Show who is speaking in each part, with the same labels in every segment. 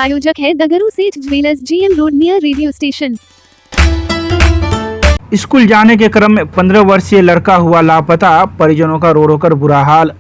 Speaker 1: प्रायोजक है दगरू सेठ jewellers, GM road near radio station.
Speaker 2: School जाने के क्रम में 15 वर्षीय लड़का हुआ लापता, परिजनों का रो रो कर बुरा हाल।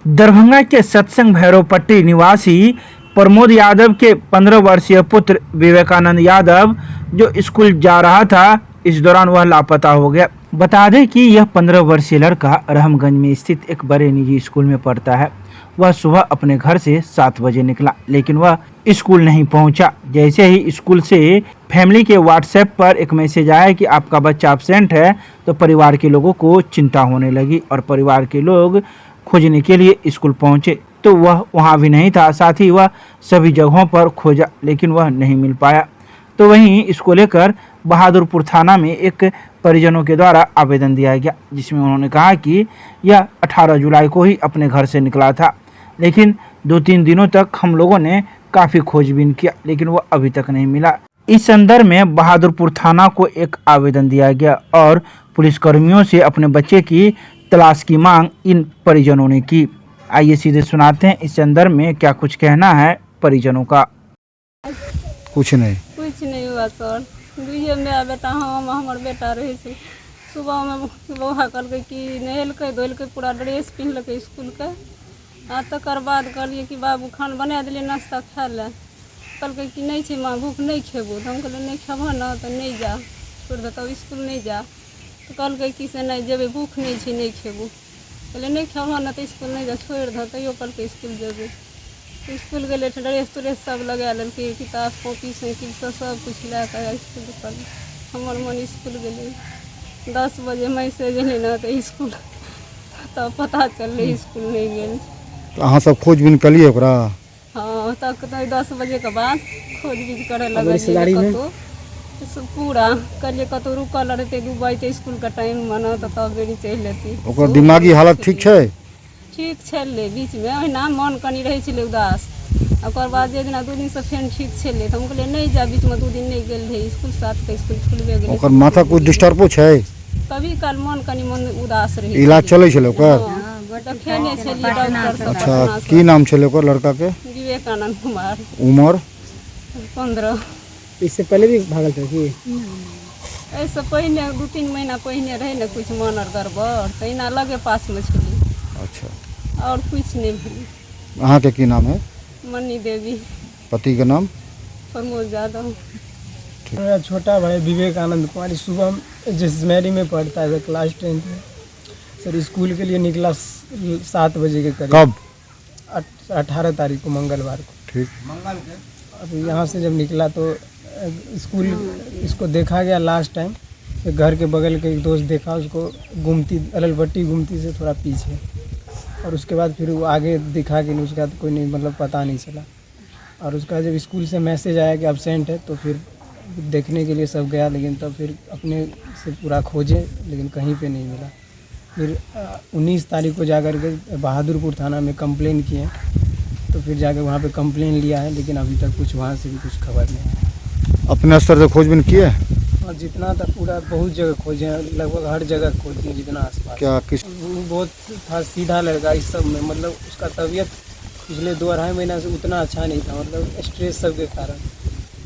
Speaker 2: दरभंगा के सत्संग भैरवपट्टी निवासी प्रमोद यादव के 15 वर्षीय पुत्र विवेकानंद यादव जो स्कूल जा रहा था, इस दौरान वह लापता हो गया। बता दें कि यह 15 वर्षीय लड़का रहमगंज में स्थित एक बड़े निजी स्कूल में पढ़ता है। वह सुबह अपने घर से 7 बजे निकला, लेकिन वह स्कूल नहीं पहुंचा। जैसे ही स्कूल से फैमिली के व्हाट्सएप पर एक मैसेज आया कि आपका बच्चा एब्सेंट है, तो परिवार के लोगों को चिंता होने लगी और परिवार के लोग खोजने के लिए स्कूल पहुंचे, तो वह वहां भी नहीं था। साथ ही वह सभी जगहों पर खोजा, लेकिन वह नहीं मिल पाया। तो वहीं इसको लेकर बहादुरपुर थाना में एक परिजनों के द्वारा आवेदन दिया गया, जिसमें उन्होंने कहा कि यह 18 जुलाई को ही अपने घर से निकला था, लेकिन 2-3 दिनों तक हम लोगों ने काफ़ी खोजबीन किया, लेकिन वह अभी तक नहीं मिला। इस संदर्भ में बहादुरपुर थाना को एक आवेदन दिया गया और पुलिसकर्मियों से अपने बच्चे की तलाश की मांग इन परिजनों ने की। आइए सीधे सुनाते हैं इस संदर्भ में क्या कुछ कहना है परिजनों का।
Speaker 3: कुछ नहीं
Speaker 4: हुआ सर। दुइये मेरा बेटा हमर बेटा रहे छे। सुबह में बौआ कहलकै कि नहेलकै धोलकै पूरा ड्रेस पिन्हलकै स्कूल के। आ तकर बाद कहलिए कि बाबू खाना बना देलिए नाश्ता खाए ले। कहलकै कि नहीं छे माँ, भूख नहीं खेबो। तो हम कहलिए नहीं खेबो ना तो नहीं जा, छोड़ दे, तब स्कूल नहीं जा। तो कहलकै कि से नहीं जेबे, भूख नहीं छे, नहीं खेबो। कहलिए नहीं खेबो ना तो स्कूल नहीं जा, छोड़ दे। तैयो कहलकै स्कूल जेबे। स्कूल गए ड्रेस त्रेस सब लगा लेलकै, किताब कॉपी साइकिल सब कुछ लैके स्कूल पर हमर मन स्कूल गए। 10 बजे मैसेज एलै ना तो स्कूल तब पता चललै स्कूल नहीं गेल।
Speaker 3: तो अहाँ सब खोजबीन कलिए ओकरा?
Speaker 4: हाँ, तक 10 बजे के बाद खोजबीन करे लगलिए कतौ पूरा कहलिए कतौ रुकल रहते 2 बजे स्कूल का टाइम मना तो तब बेरी चलि लेती।
Speaker 3: ओकर दिमागी हालत ठीक छै?
Speaker 4: ठीक छलै, बीच में ओहिना मन कनि रहै छलै उदास। ओकर बाद जे दिना 2 दिन से फेन ठीक छलै तो हम कहलिए नहीं जा, बीच में 2 दिन नहीं गेल रही स्कूल, 7 के स्कूल खुलबे गेलै।
Speaker 3: ओकर माथा कुछ डिस्टर्बो छै?
Speaker 4: कभी काल मन कनि मन उदास रहै।
Speaker 3: इलाज चलै छलै ओकर?
Speaker 4: देखेने छलिए डॉक्टर से।
Speaker 3: अच्छा, की नाम छलै ओकर लड़का के?
Speaker 4: विवेकानंद कुमार।
Speaker 3: उम्र?
Speaker 4: 15।
Speaker 5: इससे पहले भी भागल था कि?
Speaker 4: ऐसे पहले 2-3 महीना पहले रहे ना कुछ मन और गड़बड़, तो इना लगे पास में छली।
Speaker 3: अच्छा,
Speaker 4: और कुछ नहीं भेल।
Speaker 3: अहाँ के की नाम है?
Speaker 4: मनी देवी।
Speaker 3: पति का नाम?
Speaker 4: प्रमोद यादव।
Speaker 5: मेरा छोटा भाई विवेकानंद कुमार सुबह जिसमेरी में पढ़ता है, क्लास 10 में। सर स्कूल के लिए निकला 7 बजे के करीब।
Speaker 3: कब?
Speaker 5: 18 तारीख को, मंगलवार को।
Speaker 3: ठीक।
Speaker 5: अब यहाँ से जब निकला तो स्कूल इसको देखा गया लास्ट टाइम। फिर घर के बगल के एक दोस्त देखा उसको, गुमती अललपट्टी गुमती से थोड़ा पीछे। और उसके बाद फिर वो आगे दिखा कि उसका तो कोई नहीं, मतलब पता नहीं चला। और उसका जब स्कूल से मैसेज आया कि एब्सेंट है तो फिर देखने के लिए सब गया, लेकिन तब फिर अपने से पूरा खोजे, लेकिन कहीं पे नहीं मिला। फिर 19 तारीख को जाकर के बहादुरपुर थाना में कंप्लेन किए, तो फिर जाकर वहाँ पे कंप्लेन लिया है, लेकिन अभी तक कुछ वहाँ से भी कुछ खबर नहीं है।
Speaker 3: अपने स्तर से खोजबीन किए?
Speaker 5: और जितना तक पूरा बहुत जगह खोजे हैं, लगभग हर जगह खोज दिए जितना आसपास।
Speaker 3: क्या किस?
Speaker 5: वो बहुत था सीधा लड़का इस सब में, मतलब उसका तबीयत पिछले 2-2.5 महीना से उतना अच्छा नहीं था, मतलब स्ट्रेस सब के कारण।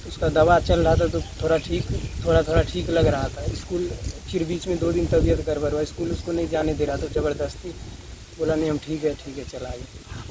Speaker 5: उसका दवा चल रहा था तो थोड़ा ठीक लग रहा था। स्कूल फिर बीच में 2 दिन तबीयत गड़बड़ हुआ, स्कूल उसको नहीं जाने दे रहा था, ज़बरदस्ती बोला नहीं हम ठीक है चला गया।